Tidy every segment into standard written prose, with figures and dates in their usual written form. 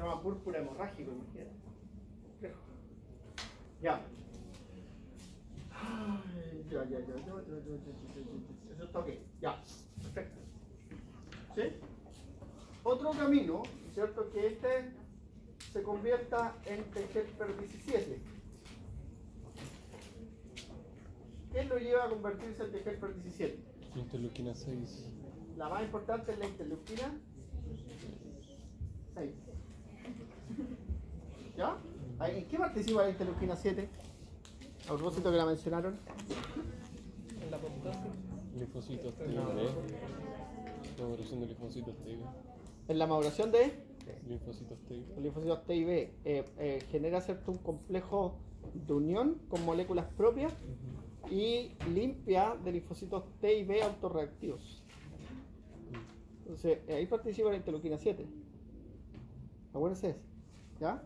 llama púrpura hemorrágico, imagínate. Ya. Eso está ok. Ya. Perfecto. ¿Sí? Otro camino, ¿cierto? Que este se convierta en Helper 17. ¿Qué lo lleva a convertirse en Helper 17? Interleuquina 6. La más importante es la interleuquina 6. ¿Ya? ¿En qué participa la interleuquina 7? A propósito que la mencionaron. En la apoptosis. Linfocitos T y B. Maduración de linfocitos T y B. En la maduración de Linfocitos T y B. los linfocitos T y B genera cierto un complejo de unión con moléculas propias y limpia de linfocitos T y B autorreactivos. Entonces, ahí participa la interleuquina 7. Acuérdense eso. ¿Ya?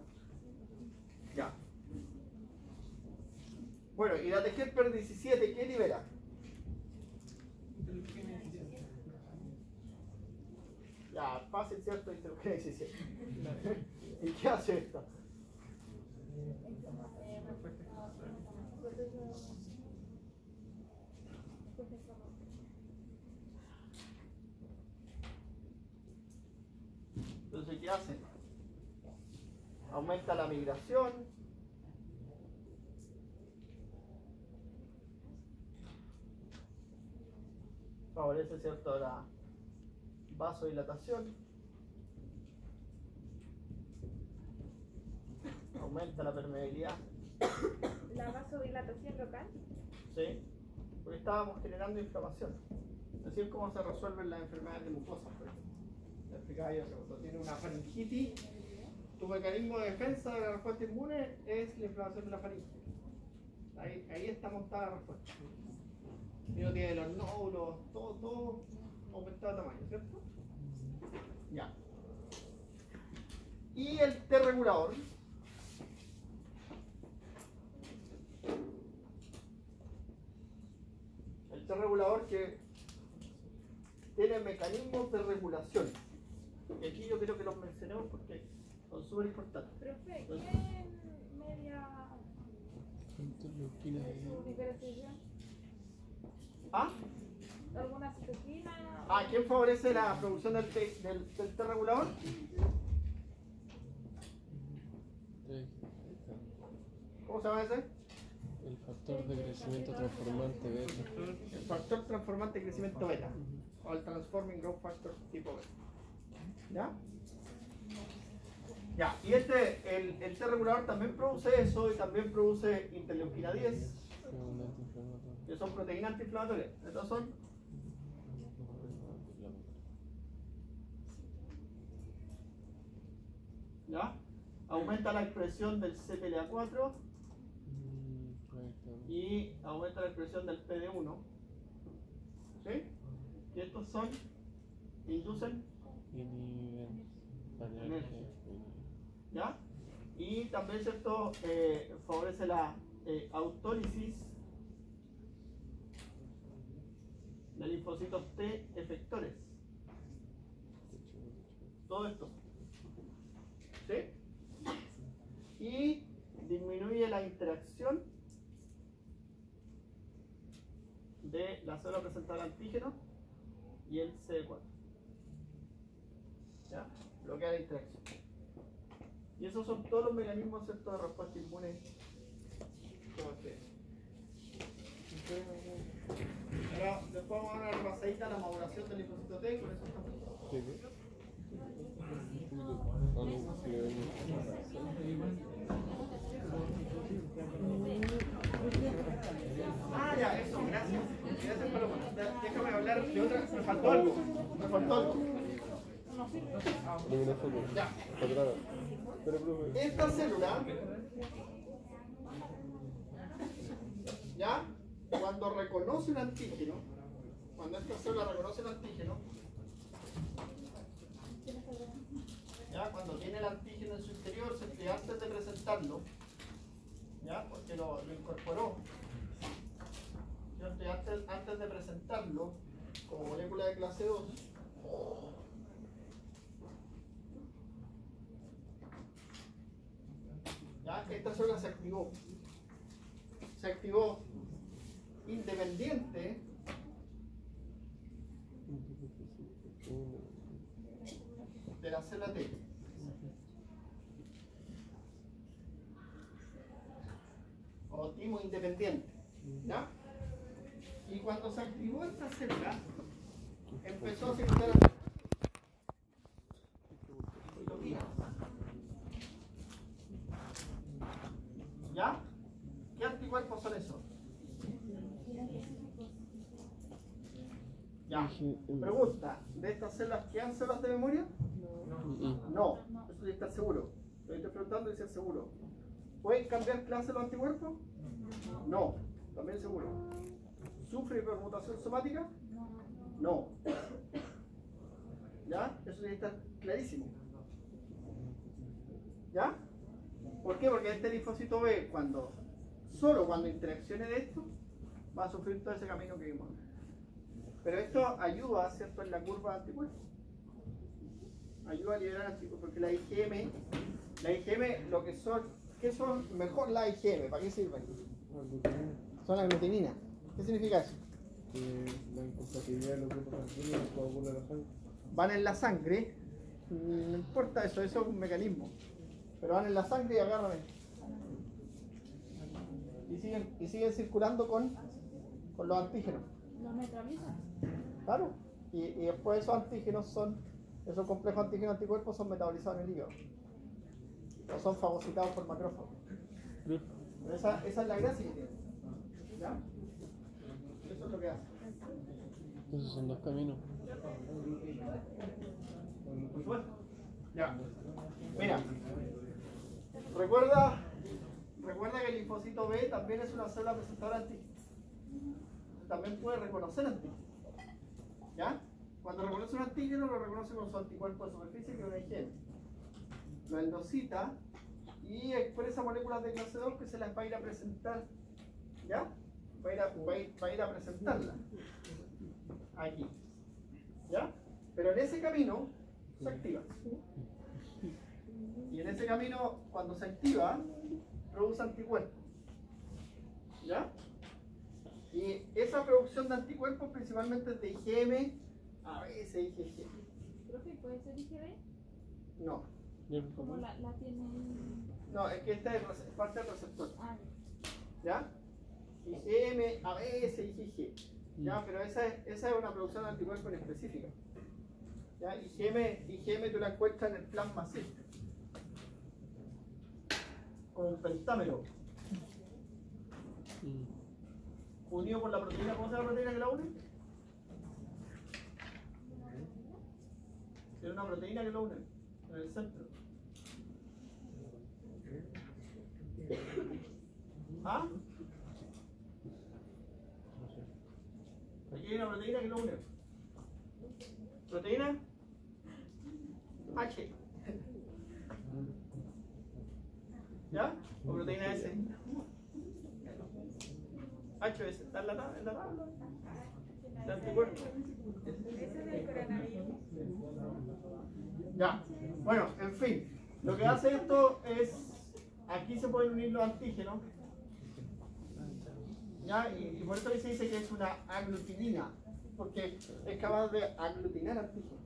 Ya. Bueno, y la Helper 17, ¿qué libera? Ya, fácil, ¿cierto? Interleuquina 17. ¿Y qué hace esta? Entonces, ¿qué hace? Aumenta la migración. Favorece, ¿cierto?, la vasodilatación. Aumenta la permeabilidad. ¿La vasodilatación local? ¿Sí? Porque estábamos generando inflamación. Así es como se resuelven las enfermedades de mucosas, por ejemplo. Le explicaba yo, cuando tiene una faringitis, tu mecanismo de defensa de la respuesta inmune es la inflamación de la faringe. Ahí está montada la respuesta. Y uno tiene los nódulos, todo aumentado de tamaño, ¿cierto? Ya. Y el T regulador. El T regulador que tiene mecanismos de regulación. Y aquí yo quiero que los mencionemos porque son súper importantes. Profe, ¿quién media Interleuquina su diferenciación? ¿Ah? ¿Alguna citokina? ¿Quién favorece la producción del T regulador? ¿Cómo se llama ese? El factor de crecimiento transformante beta. El factor transformante de crecimiento beta. O el Transforming Growth Factor tipo beta. ¿Ya? Ya, y el T regulador también produce eso y también produce interleuquina 10, que son proteínas antiinflamatorias. Estos son ¿ya? Aumenta la expresión del CTLA4 y aumenta la expresión del PD1. ¿Sí? Y estos son, inducen alergia. ¿Ya? Y también, ¿cierto? Favorece la autólisis de linfocitos T efectores. Todo esto. ¿Sí? Y disminuye la interacción de la célula presentada al antígeno y el CD4. ¿Ya? Bloquea la interacción. Y esos son todos los mecanismos, ¿cierto?, de respuesta inmune. Ahora, después vamos a dar una repasadita a la maduración del linfocito T y con eso estamos. Ya, eso, gracias. Gracias, Paloma. Déjame hablar de otra. Me faltó algo. Ya. Esta célula, ya, cuando reconoce un antígeno, cuando esta célula reconoce el antígeno, ya, cuando tiene el antígeno en su interior, antes de presentarlo, ya, porque lo incorporó, ¿cierto? Y antes de presentarlo como molécula de clase 2, esta célula se activó. Se activó independiente de la célula T. O timo independiente. ¿Ya? Y cuando se activó esta célula, empezó a secretar citoquinas. ¿Ya? ¿Qué anticuerpos son esos? Ya. Pregunta, ¿de estas células quedan células de memoria? No. Eso sí está seguro. Lo estoy preguntando y si es seguro. ¿Pueden cambiar clase los anticuerpos? No. También seguro. ¿Sufre hipermutación somática? No. ¿Ya? Eso sí está clarísimo. ¿Ya? ¿Por qué? Porque este linfocito B, solo cuando interaccione de esto, va a sufrir todo ese camino que vimos. Pero esto ayuda, ¿cierto?, en la curva de anticuerpos. Ayuda a liberar anticuerpos, porque la IgM, lo que son, ¿qué son mejor la IgM? ¿Para qué sirven? Son aglutininas. ¿Qué significa eso? La incompatibilidad de los grupos sanguíneos coagula la sangre. Van en la sangre, no importa eso es un mecanismo. Pero van en la sangre y agarran esto. Y siguen circulando con los antígenos. ¿Lo neutralizan? Claro. Y después esos antígenos esos complejos antígeno-anticuerpos son metabolizados en el hígado. O son fagocitados por macrófagos. Pero esa es la gracia que tiene. ¿Ya? Eso es lo que hace. Entonces son dos caminos. Por supuesto. Ya. Mira. Recuerda que el linfocito B también es una célula receptora de antígenos. También puede reconocer antígenos. ¿Ya? Cuando reconoce un antígeno, lo reconoce con su anticuerpo de superficie, que es una IgM. Lo endocita y expresa moléculas de clase 2 que se las va a ir a presentar. ¿Ya? Va a ir a presentarla. Aquí. ¿Ya? Pero en ese camino se activa. Y en ese camino, cuando se activa, produce anticuerpos. ¿Ya? Y esa producción de anticuerpos principalmente es de IgM, a veces IgG. Profe, ¿puede ser IgB? No. ¿Cómo la tienen? No, es que esta es parte del receptor. Ah, ¿Ya? IgM, a veces IgG. ¿Ya? Pero esa es una producción de anticuerpos en específico. ¿Ya? IgM tú la encuentras en el plasma C. Con un pentámero. Unido por la proteína, ¿cómo se llama la proteína que la une? Tiene una proteína que lo une en el centro. ¿Ah? Aquí hay una proteína que lo une. ¿Proteína? H. ¿Ya? ¿O proteína S? HS, ¿está en la tabla? ¿Está anticuerpo? ese es del coronavirus. Ya, bueno, en fin, lo que hace esto es, aquí se pueden unir los antígenos, ¿ya? Y por eso se dice que es una aglutinina, porque es capaz de aglutinar antígenos.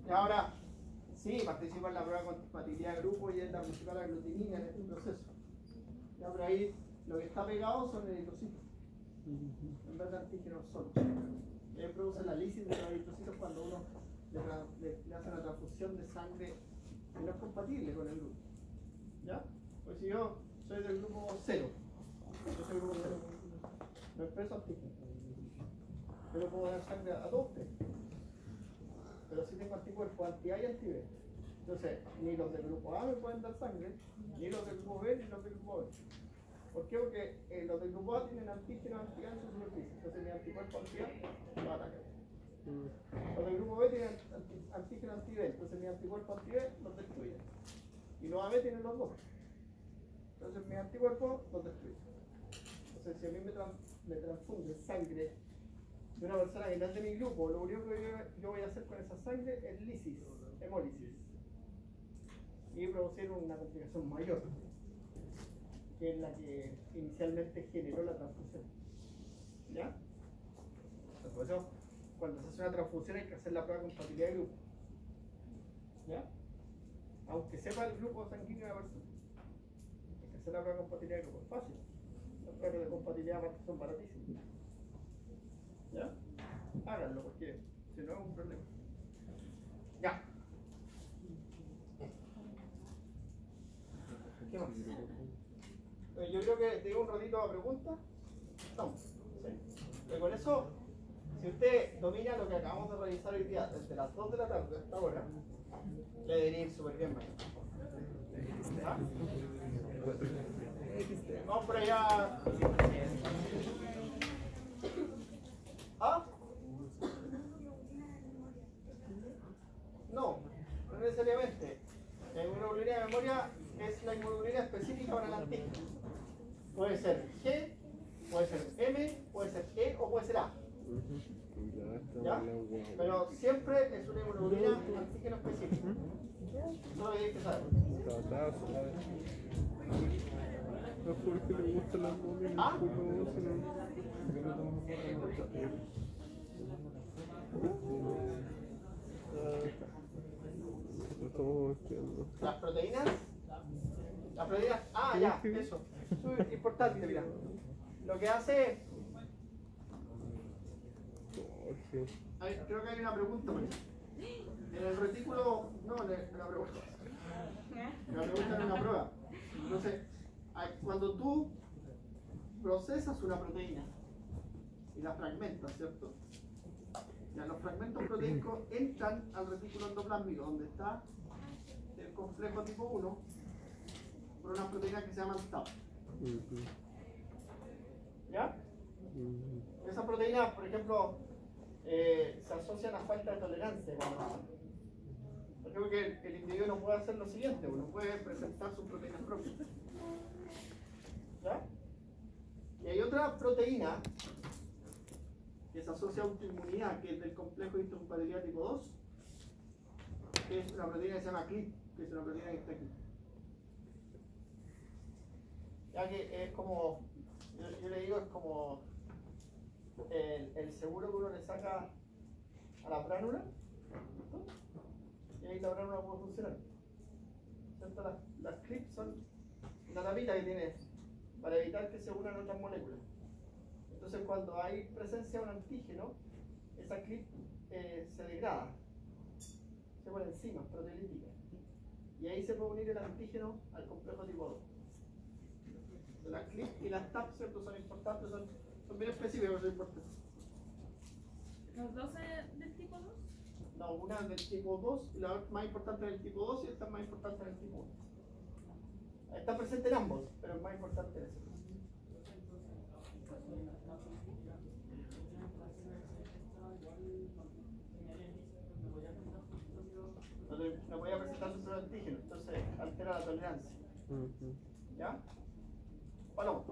Y ahora, sí, participa en la prueba de compatibilidad de grupo y es la principal aglutinina en este proceso. Ya, pero ahí lo que está pegado son eritrocitos, en vez de antígenos solos. Ellos producen la lisis de los eritrocitos cuando uno le hace una transfusión de sangre que no es compatible con el grupo. ¿Ya? Pues si yo soy del grupo 0, yo soy del grupo 0, no expreso antígenos. Yo no puedo dar sangre a todos ustedes. Pero si tengo anticuerpos anti-A y anti-B. Entonces, ni los del grupo A me pueden dar sangre, ni los del grupo B, ni los del grupo B. ¿Por qué? Porque los del grupo A tienen antígenos anti-A en su superficie. Entonces, mi anticuerpo anti-A va a atacar. Los del grupo B tienen antígeno anti-B, entonces mi anticuerpo anti-B los destruye. Y los AB tienen los dos. Entonces mi anticuerpo los destruye. Entonces si a mí me transfunde sangre de una persona que no es de mi grupo, lo único que yo voy a hacer con esa sangre es lisis, hemólisis. Y producir una complicación mayor. que es la que inicialmente generó la transfusión. ¿Ya? Por eso, cuando se hace una transfusión hay que hacer la prueba de compatibilidad de grupo. ¿Ya? Aunque sepa el grupo sanguíneo de la persona. Hay que hacer la prueba de compatibilidad de grupo. Es fácil. Las pruebas de compatibilidad aparte son baratísimas. ¿Ya? Háganlo porque si no es un problema. Ya. ¿Qué más? Yo creo que tengo un ratito a preguntas. Estamos. ¿Sí? Pero con eso, si usted domina lo que acabamos de realizar hoy día, desde las 2 de la tarde hasta ahora, le debería ir súper bien mañana. ¿Ya? Vamos por allá. ¿Ah? No, no necesariamente. La inmunoglobulina de memoria es la inmunoglobulina específica para el antígeno. Puede ser G, puede ser M, puede ser E o puede ser A. ¿Ya? Pero siempre es una inmunoglobulina antígeno específica. No lo tienes que saber. A Jorge le gustan las momias, ¿Ah? Lo estamos estudiando. Las proteínas. Las proteínas. Ah, ya, eso. Eso es importante, mira. Lo que hace. Jorge. Creo que hay una pregunta por ahí. En el retículo. No, en la pregunta. La pregunta es una prueba. Entonces, cuando tú procesas una proteína y la fragmentas, ¿cierto? Ya, los fragmentos proteicos entran al retículo endoplásmico, donde está el complejo tipo 1, por unas proteínas que se llaman TAP. ¿Ya? Esas proteínas, por ejemplo, se asocian a falta de tolerancia. Por ejemplo, que el individuo no puede hacer lo siguiente, uno puede presentar sus proteínas propias. ¿Ya? Y hay otra proteína que se asocia a autoinmunidad, que es del complejo de histocompatibilidad tipo 2, que es una proteína que se llama CLIP, que es una proteína que está aquí. Ya que es como, yo le digo, es como el seguro que uno le saca a la bránula, ¿no? Y ahí la bránula puede funcionar. ¿Cierto? Las CLIP son una tapita que tiene para evitar que se unan otras moléculas. Entonces, cuando hay presencia de un antígeno, esa CLIP se degrada, se pone enzimas proteolíticas, y ahí se puede unir el antígeno al complejo tipo 2. Entonces, las CLIP y las TAP, ¿cierto? Son importantes, son bien específicas, son importantes. ¿Los 12 del tipo 2? No, una es del tipo 2, y la otra más importante es del tipo 2 y esta es más importante del tipo 1. Está presente en ambos, pero es más importante en ese. No podía presentar su antígeno, entonces altera la tolerancia. ¿Ya? Paloma.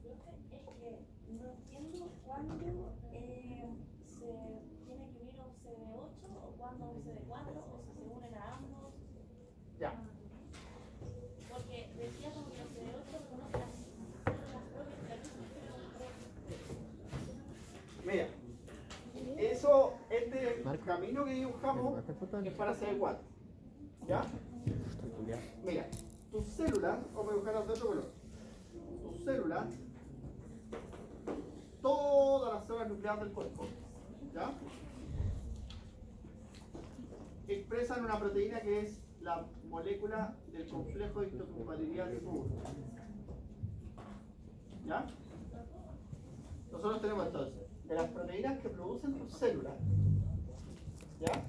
Es que no entiendo cuándo se tiene que unir a un CD8 o cuándo a un CD4 o si se unen a ambos. Ya. Porque decía como que los CD8 son las células propias de la Mira, eso, este camino que dibujamos es para CD4. ¿Ya? Mira, tus células, vamos a dibujarlas de otro color. Tus células, todas las células nucleares del cuerpo, ¿ya? Expresan una proteína que es la molécula del complejo de histocompatibilidad tipo 1. ¿Ya? Nosotros tenemos entonces, de las proteínas que producen tus células, ¿ya?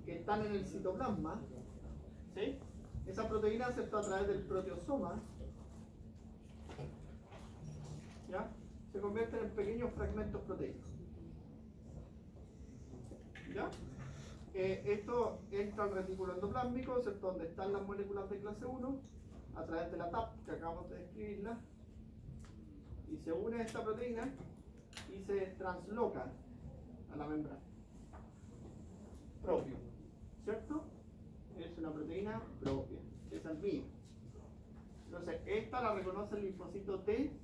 Que están en el citoplasma, ¿sí? Esa proteína se está a través del proteosoma, ¿ya? Se convierten en pequeños fragmentos proteicos. ¿Ya? Esto entra al retículo endoplásmico, ¿cierto? Donde están las moléculas de clase 1, a través de la TAP, que acabamos de describirla, y se une a esta proteína y se transloca a la membrana. Propio, ¿cierto? Es una proteína propia, es el mío. Entonces, esta la reconoce el linfocito T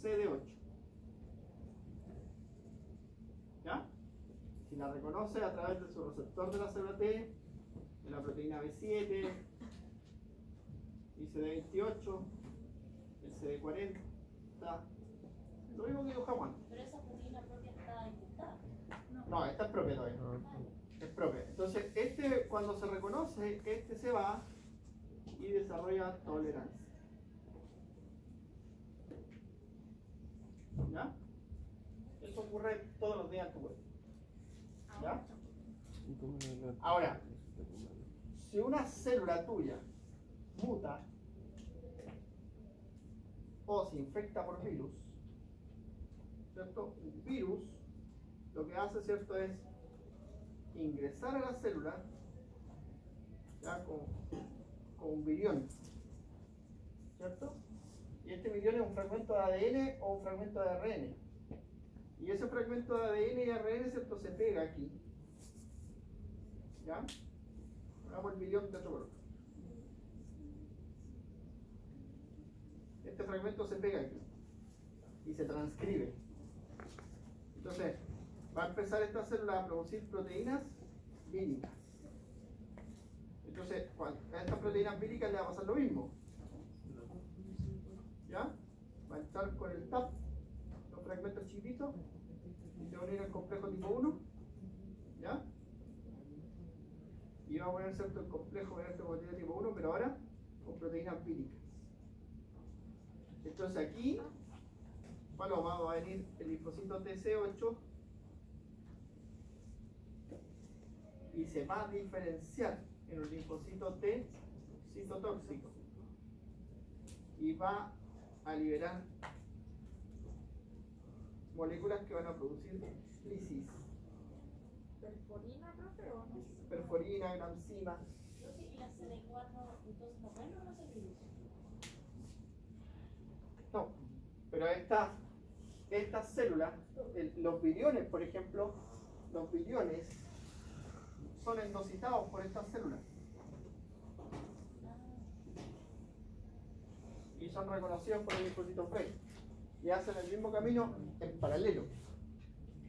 CD8. ¿Ya? Si la reconoce a través de su receptor de la célula T, de la proteína B7, y CD28, el CD40, lo mismo que dibujamos antes. Pero esa proteína propia está infectada. No, esta es propia todavía. Es propia. Entonces, este cuando se reconoce, este se va y desarrolla tolerancia. ¿Ya? Eso ocurre todos los días en tu cuerpo. ¿Ya? Ahora, si una célula tuya muta o se infecta por virus, ¿cierto? Un virus lo que hace, ¿cierto?, es ingresar a la célula, ¿ya?, con un virión, ¿cierto? Y este virión es un fragmento de ADN o un fragmento de ARN. Y ese fragmento de ADN y ARN, ¿cierto?, se pega aquí. ¿Ya? Hagamos el virión de otro color. Este fragmento se pega aquí y se transcribe. Entonces, va a empezar esta célula a producir proteínas víricas. Entonces, a estas proteínas víricas le va a pasar lo mismo. ¿Ya? Va a entrar con el TAP, los fragmentos chiquitos, y se va a unir al complejo tipo 1. ¿Ya? Y va a poner, ¿cierto?, el complejo de esta proteína tipo 1, pero ahora con proteínas víricas. Entonces aquí, bueno, va a venir el linfocito TC8 y se va a diferenciar en el linfocito T citotóxico y va a liberar moléculas que van a producir lisis. ¿Perforina, profe, o no? Perforina, gramsima. Profe, ¿y la CD4 entonces no pueden reconocer virus? No, pero estas células, los viriones, por ejemplo, los viriones son endocitados por estas células y son reconocidos por el linfocito Frey y hacen el mismo camino en paralelo.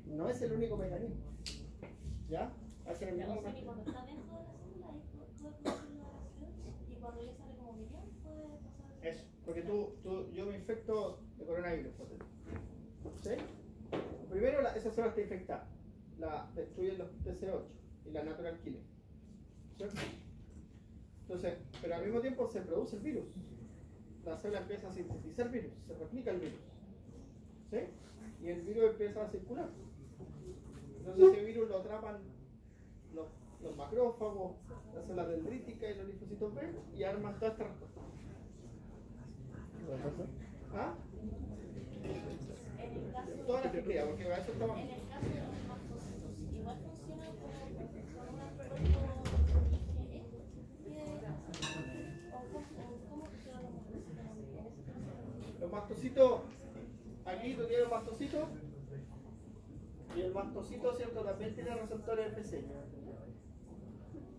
No es el único mecanismo, ¿ya? Hacen el mismo O sea, que mecanismo. cuando está dentro de la célula ahí puede producir la reacción y cuando ya sale como virión puede pasar. Eso, porque yo me infecto de coronavirus, por ejemplo. ¿Sí? Primero esa célula está infectada, la destruyen los TC8 y la natural killer, ¿cierto? Entonces, pero al mismo tiempo se produce el virus. La célula empieza a sintetizar virus, se replica el virus, ¿sí? Y el virus empieza a circular. Entonces ese virus lo atrapan los macrófagos, las células dendríticas y los linfocitos B y arman toda esta respuesta. ¿Ah? En el caso, Todas las que quieran, porque a eso estamos. en el caso de los mastocitos, igual funciona con un anticuerpo IgE o cómo funciona los mastocitos. Los mastocitos, aquí tú tienes los mastocitos y el mastocito, ¿cierto?, también tiene receptores FC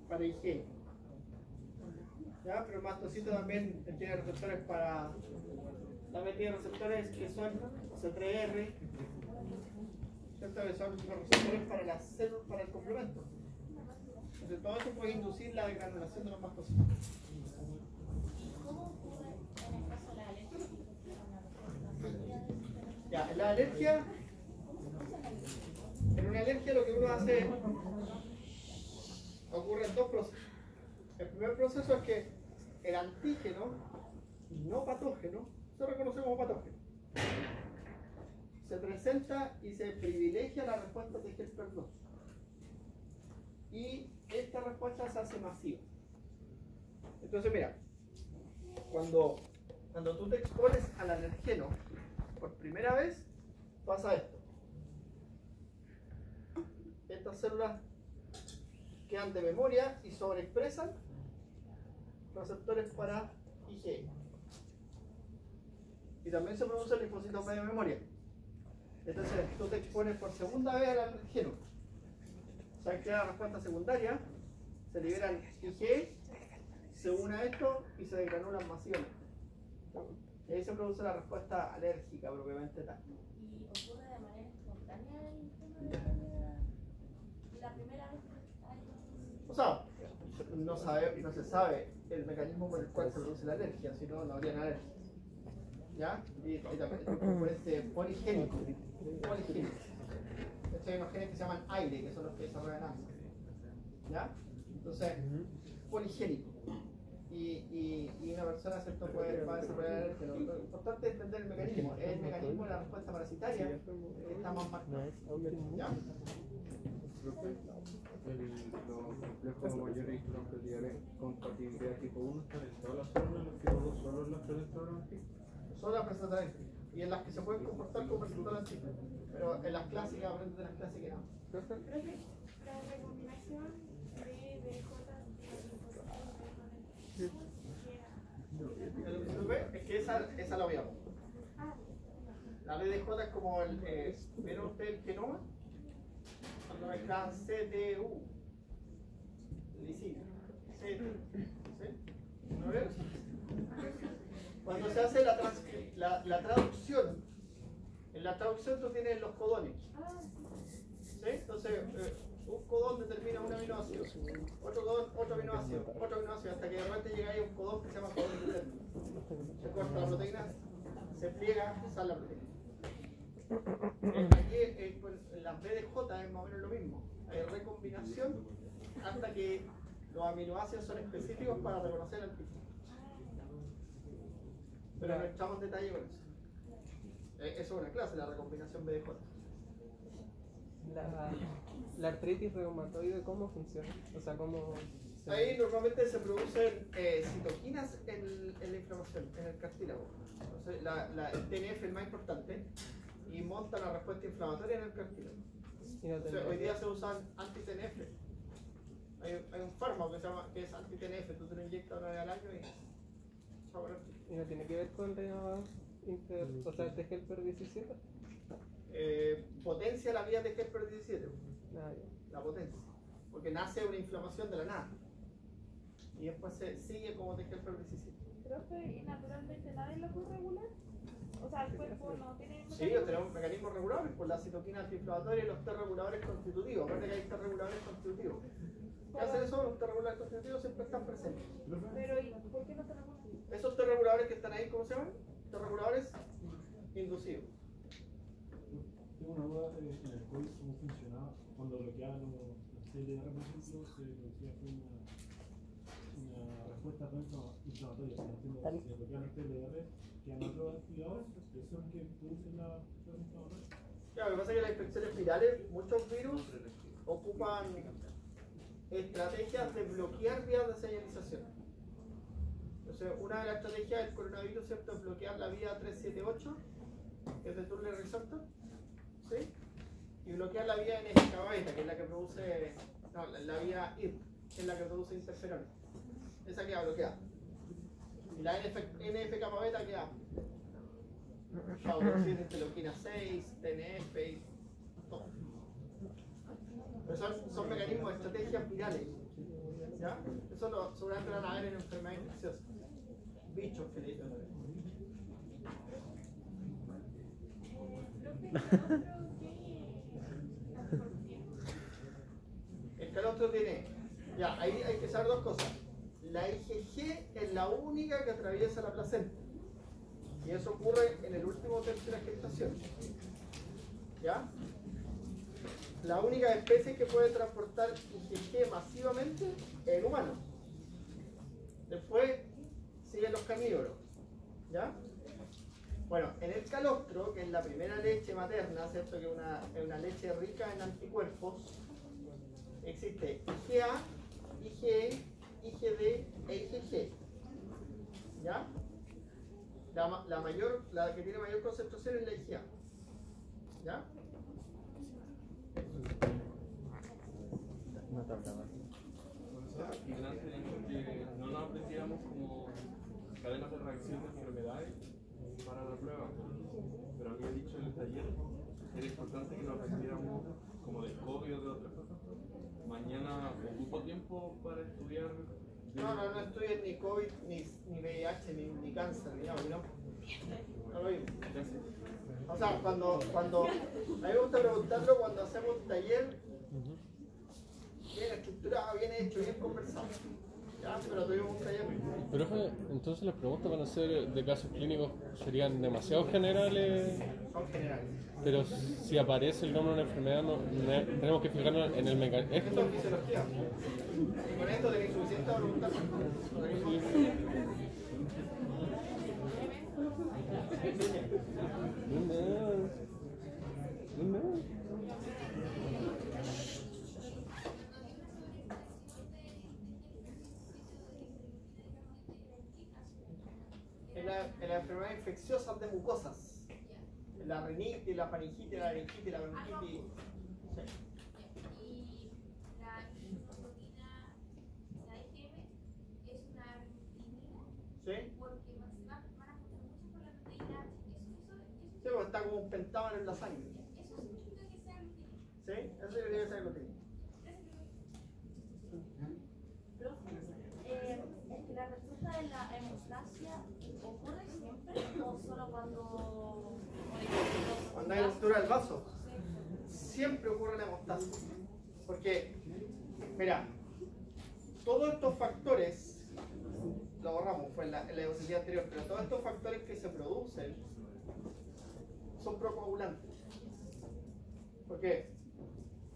para IG. ¿Ya? Pero el mastocito también tiene receptores para. También tiene receptores que son C3R, ¿cierto?, que son los receptores para las células, para el complemento. Entonces todo eso puede inducir la degranulación de los mastocitos. ¿Cómo ocurre en el caso de la alergia? Si funciona una respuesta. Ya, en la alergia, en una alergia lo que uno hace ocurren dos procesos. El primer proceso es que el antígeno no patógeno, se reconoce como patógeno, se presenta y se privilegia la respuesta de Helper-2. Y esta respuesta se hace masiva. Entonces, mira, cuando tú te expones al alergeno por primera vez, pasa esto. Estas células quedan de memoria y sobreexpresan receptores para IgE. Y también se produce el linfocito medio de memoria. Entonces tú te expones por segunda vez al alergeno. Se crea la respuesta secundaria, se liberan IgE, se une a esto y se degranulan masivamente. Y ahí se produce la respuesta alérgica propiamente tal. ¿Y ocurre de manera espontánea el tema de la primera vez que hay? O sea, no se sabe el mecanismo por el cual se produce la alergia, si no, no habría alergia. ¿Ya? Y también es un componente poligénico. Hay unos genes que se llaman aire, que son los que desarrollan asma. ¿Ya? Entonces, poligénico. Y una persona, ¿cierto?, va a desarrollar alergia. Lo importante es entender el mecanismo. Es el mecanismo de la respuesta parasitaria que está más marcado. ¿Ya? Los complejos mayores y compatibilidad tipo 1 están en todas las células, los tipo 2 solo en las presentadoras antígenas. Son las presentadoras y en las que se pueden comportar como presentadoras antígenas. Pero en las clásicas, aprendes de las clásicas no. Profe, la recombinación de Es que esa la obviamos. La BDJ es como el. ¿Vieron ustedes el genoma? Cuando mezclan CTU, lisina, ¿sí? ¿No ven? Cuando se hace la traducción, en la traducción tú tienes los codones. ¿Sí? Entonces, un codón determina un aminoácido, otro codón, otro aminoácido, hasta que de repente llega ahí un codón que se llama codón interno. Se corta la proteína, se pliega y sale la proteína. Aquí pues, en las BDJ es más o menos lo mismo. Hay recombinación hasta que los aminoácidos son específicos para reconocer el tipo. Pero no entramos en detalle con eso. Eso es una clase, la recombinación BDJ. La artritis reumatoide, ¿cómo funciona? O sea, ¿cómo...? Ahí normalmente se producen citoquinas en la inflamación, en el cartílago. Entonces, el TNF es el más importante y monta la respuesta inflamatoria en el cartílago. Entonces, hoy día se usan anti-TNF. Hay un fármaco que es anti-TNF, tú te lo inyectas una vez al año y... ¿Y no tiene que ver con la o sea, el helper 17? Potencia la vía de helper 17. Ah, la potencia. Porque nace una inflamación de la nada. Y después se sigue como de helper 17. Profe, ¿y naturalmente nadie lo puede regular? O sea, el cuerpo no tiene... Sí, tenemos mecanismos regulables por la citoquina antiinflamatoria y los T reguladores constitutivos. Aparte que hay T reguladores constitutivos. ¿Qué hacen eso? Los T reguladores constitutivos siempre están presentes. Pero, ¿y por qué no te regulan? Esos T reguladores que están ahí, ¿cómo se llaman? T reguladores inducidos. Tengo una duda en el código, cómo funcionaba cuando bloqueaban los TLR, por ejemplo, se producía una respuesta inflamatoria. Si se bloquean los TLR, quedan otros activadores, ¿esos son los que producen la respuesta inflamatoria? Claro, lo que pasa es que las infecciones virales, muchos virus ocupan estrategias de bloquear vías de señalización. Entonces, una de las estrategias del coronavirus, ¿cierto?, es bloquear la vía 378, que es de Turner receptor, ¿sí? Y bloquear la vía NF-kappa beta, que es la que produce, no, la vía IR, que es la que produce interferones. Esa queda bloqueada. Y la NF-kappa beta queda para producir interleuquina 6, TNF y todo. Pero son mecanismos de estrategias virales. ¿Ya? Eso seguramente lo van a ver en enfermedades infecciosas. Bichos que le dicen. El calostro tiene, ya, ahí hay que saber dos cosas. La IgG es la única que atraviesa la placenta. Y eso ocurre en el último tercio de la gestación. ¿Ya? La única especie que puede transportar IgG masivamente en humanos. Después siguen los carnívoros. ¿Ya? Bueno, en el calostro, que es la primera leche materna, ¿cierto?, que es una leche rica en anticuerpos, existe IgA, IgE, IgD e IgG. ¿Ya? La que tiene mayor concentración es la IgA. ¿Ya? Y delante dijo que no nos aprendiéramos como cadenas de reacción de enfermedades para la prueba, pero había dicho en el taller que era importante que nos aprendiéramos como de COVID o de otras cosas. Mañana ocupo tiempo para estudiar No estudian ni COVID, ni VIH, ni cáncer, ni nada, ¿no? No lo mismo. O sea, cuando a mí me gusta preguntarlo cuando hacemos un taller bien estructurado, bien hecho, bien conversado. Ya, pero tuvimos un taller. Pero entonces las preguntas van a ser de casos clínicos, serían demasiado generales. Son generales. Pero si aparece el nombre de una enfermedad, tenemos que fijarnos en el mecanismo. Esto es fisiología. Y con esto tenéis suficiente a preguntar. En las enfermedades infecciosas de mucosas, la rinitis, la faringitis, la laringitis, la bronquitis. Sí. Y la proteína, la IgM, es una vinina. ¿Sí? Porque van a juntar mucho con la proteína H. Sí, porque está como un pentágono en la sangre. Eso significa que sea glutínico. ¿Sí? Eso debería ser glutínico. ¿Es que la respuesta de la hemostasia ocurre siempre o solo cuando Cuando hay ruptura del vaso? Siempre ocurre la hemostasia. Porque, mira, todos estos factores, lo borramos, fue en la diapositiva anterior, pero todos estos factores que se producen son procoagulantes. Porque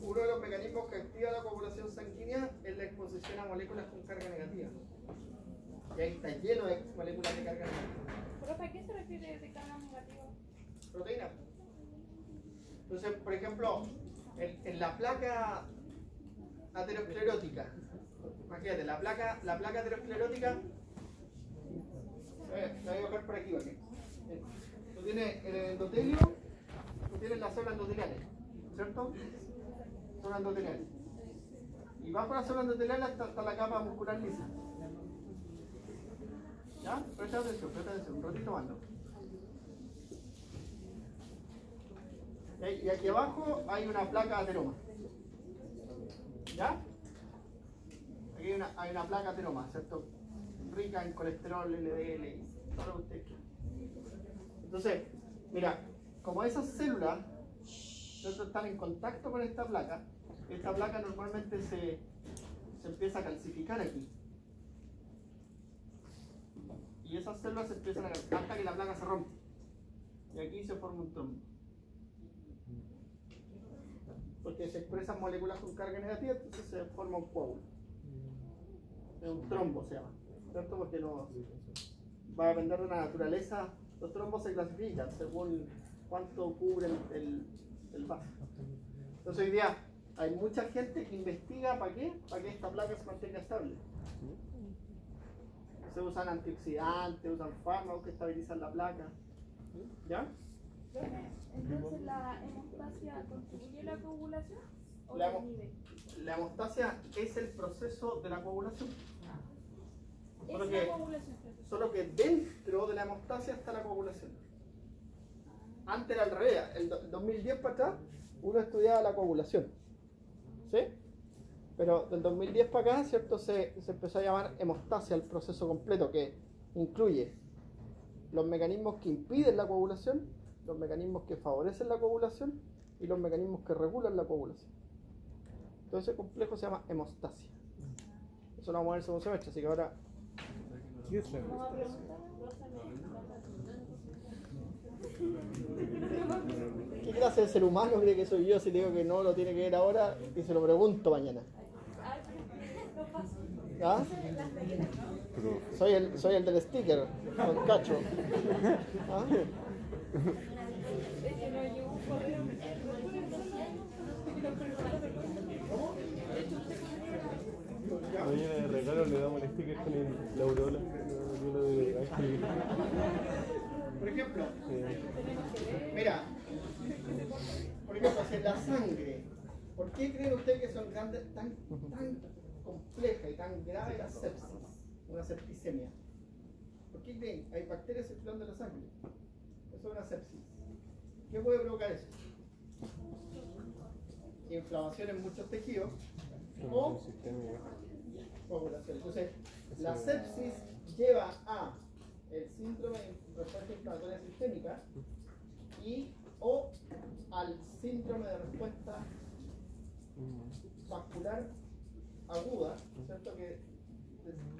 uno de los mecanismos que activa la coagulación sanguínea es la exposición a moléculas con carga negativa. Y ahí está lleno de moléculas de carga negativa. ¿Profe, ¿a qué se refiere de carga negativa? Proteína. Entonces, por ejemplo, en la placa aterosclerótica, imagínate, la placa aterosclerótica, la voy a buscar por aquí, ¿vale? Tú tienes en el endotelio, tú tienes las células endoteliales, ¿cierto? Células endoteliales. Y bajo las células endoteliales está la capa muscular lisa. ¿Ya? Presta atención, un ratito más, ¿no? Y aquí abajo hay una placa ateroma. ¿Ya? Aquí hay una placa ateroma, ¿cierto? Rica en colesterol, LDL y todo lo que usted quiera. Entonces, mira, como esas células, ¿cierto?, están en contacto con esta placa normalmente se empieza a calcificar aquí. Y esas células se empiezan a calcificar hasta que la placa se rompe. Y aquí se forma un trombo. Porque se expresan moléculas con carga negativa, entonces se forma un coágulo. Es un trombo se llama, ¿cierto? Porque no va a depender de la naturaleza. Los trombos se clasifican según cuánto cubren el vaso. Entonces hoy día hay mucha gente que investiga ¿para qué? Para que esta placa se mantenga estable. Se usan antioxidantes, usan fármacos que estabilizan la placa. ¿Ya? Entonces, ¿la hemostasia contribuye a la coagulación o La la inhibe? La hemostasia es el proceso de la coagulación. Es la coagulación. Solo que dentro de la hemostasia está la coagulación. Antes era al revés, el 2010 para atrás uno estudiaba la coagulación. ¿Sí? Pero del 2010 para acá, ¿cierto? Se empezó a llamar hemostasia el proceso completo, que incluye los mecanismos que impiden la coagulación, los mecanismos que favorecen la coagulación y los mecanismos que regulan la coagulación. Todo ese complejo se llama hemostasia. Eso lo vamos a ver en el segundo semestre, así que ahora... ¿Qué clase de ser humano cree que soy yo si digo que no lo tiene que ver ahora y se lo pregunto mañana? ¿Ah? Soy el del sticker, con cacho. ¿Ah? Mañana de regalo le damos el sticker con la aureola. Por ejemplo, mira, por ejemplo, si en la sangre, ¿por qué creen ustedes que son tan compleja y tan grave la sepsis, una septicemia? ¿Por qué creen? Hay bacterias circulando en la sangre. Eso es una sepsis. ¿Qué puede provocar eso? Inflamación en muchos tejidos o coagulación. Entonces, la sepsis lleva a el síndrome de respuesta inflamatoria sistémica y o al síndrome de respuesta vascular aguda, ¿cierto? Que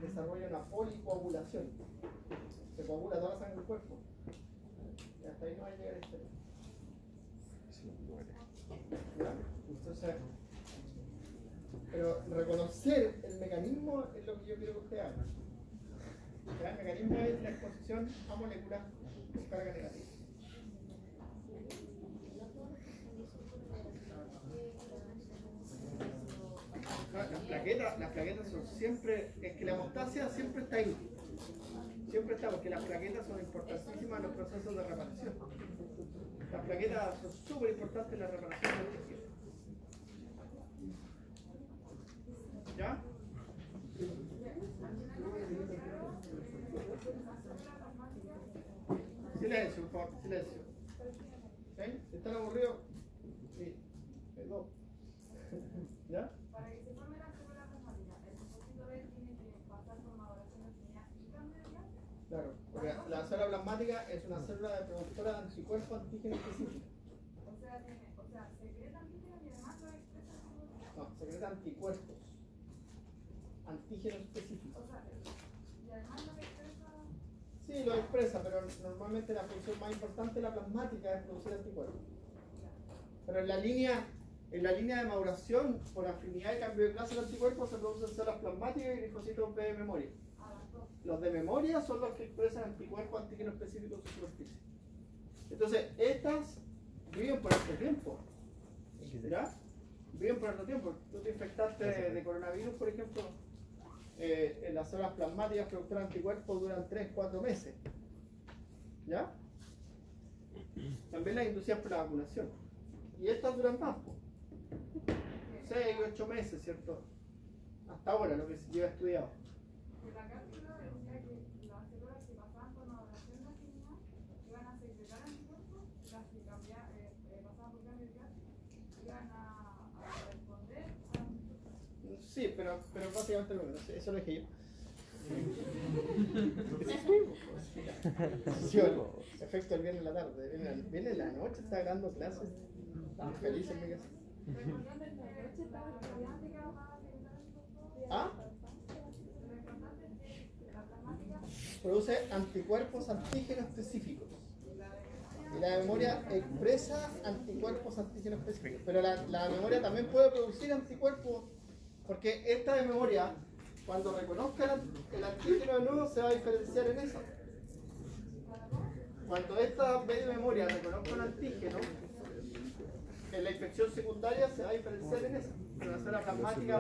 desarrolla una policoagulación. Se coagula toda la sangre del cuerpo. Y hasta ahí no va a llegar este. ¿Ya? Entonces, pero reconocer el mecanismo es lo que yo quiero que usted haga. El mecanismo es la exposición a moléculas con carga negativa. Las plaquetas son siempre, es que la hemostasia siempre está ahí. Siempre está, porque las plaquetas son importantísimas en los procesos de reparación. Las plaquetas son súper importantes en la reparación del tejido. ¿Ya? Silencio, por favor, silencio. ¿Sí? ¿Están aburridos? Sí. Perdón. ¿Ya? Para que se forme la célula plasmática, el depósito B tiene que pasar por maduración de semilla y cambiaría. Claro, porque la célula plasmática es una célula de productora de anticuerpos antígenos específicos. O sea, secreta antígenos y además lo expresa como... No, secreta anticuerpos. Antígenos específicos. O sea, y además lo expresa... Sí, lo expresa, pero normalmente la función más importante de la plasmática es producir anticuerpos. Pero en la línea de maduración, por afinidad de cambio de clase de anticuerpos, se producen células plasmáticas y linfocitos B de memoria. Los de memoria son los que expresan anticuerpos antígenos específicos en su superficie. Entonces, estas viven por este tiempo. ¿Ya? Viven por otro tiempo. Tú te infectaste de coronavirus, por ejemplo, en las células plasmáticas productoras de anticuerpos duran 3-4 meses. ¿Ya? También las inducidas por la vacunación. Y estas duran más, 6-8 meses, ¿cierto? Hasta ahora, lo que se lleva estudiado. Que la cápsula decía que las células que pasaban por maduración de la semilla iban a secretar anticuerpos, las que pasaban por cambio de clase iban a responder a... Sí, pero básicamente lo mismo, eso lo dije yo. Efecto el viernes en la tarde, viene en la noche, está dando clases. Están felices en mi casa. ¿Ah? Produce anticuerpos antígenos específicos. Y la memoria expresa anticuerpos antígenos específicos. Pero la memoria también puede producir anticuerpos, porque esta de memoria, cuando reconozca el antígeno de nuevo, se va a diferenciar en eso. Cuando esta B de memoria reconozca un antígeno, en la infección secundaria se va a diferenciar en eso. Pero la célula plasmática